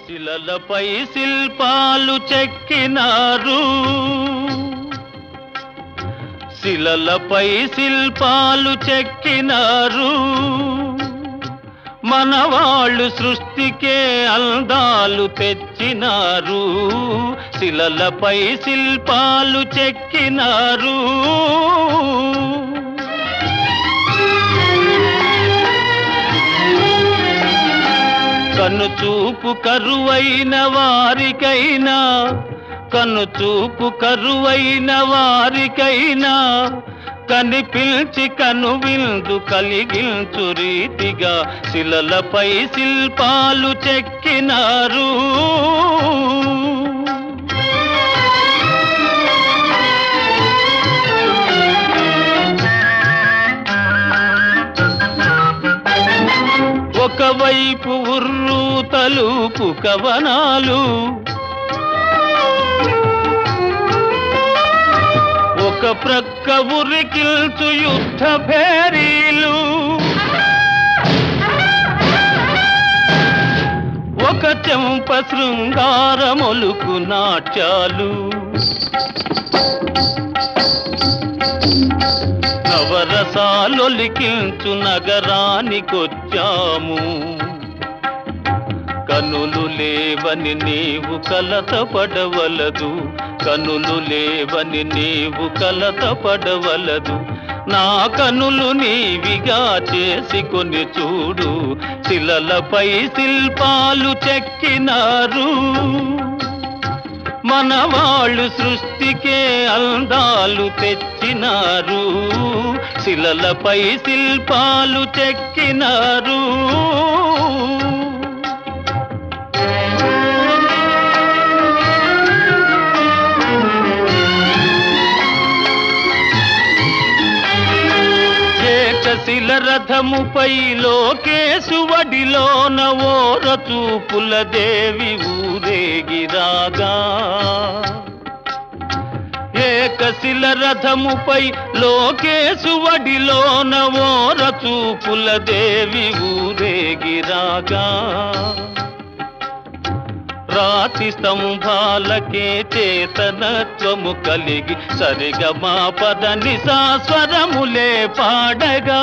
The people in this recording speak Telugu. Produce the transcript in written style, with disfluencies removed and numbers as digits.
శిలలపై శిల్పాలు చెక్కినారు, శిలలపై శిల్పాలు చెక్కినారు. మనవాళ్ళు సృష్టికే అందాలు తెచ్చినారు, శిలలపై శిల్పాలు చెక్కినారు. కనుచూపు కరువైన వారికైనా, కనుచూపు కరువైన వారికైనా కనిపించి కనువిందు కలిగించు రీతిగా శిలలపై శిల్పాలు చెక్కినారు. ఒకవైపు ఉర్రు తలుపు కవనాలు, ఒక ప్రక్క ఉరికిల్చు యుద్ధ భేరీలు, ఒక చెంప శృంగారమొలుకు నాట్యాలు. నవరసాలొలికించు నగరానికొచ్చాము, కనులు లేవని నీవు కలతపడవలదు, కనులు లేవని నీవు కలతపడవలదు. నా కనులు నీవిగా చేసుకొని చూడు, శిలలపై శిల్పాలు చెక్కినారు. మనవాళ్ళు సృష్టికే అందాలు తెచ్చినారు, శిలలపై శిల్పాలు చెక్కినారు. శిల రథముపై లోకేశువడిలోన ఓర చూపుల దేవి ఊరేగిరాగా, ఏకశిల రథముపై లోకేశువడిలోన ఓర చూపుల దేవి ఊరేగిరాగా. రాతి స్తంభాలకే చేతనత్వము కలిగి సరిగమా పద నిసా స్వరములే పాడగా,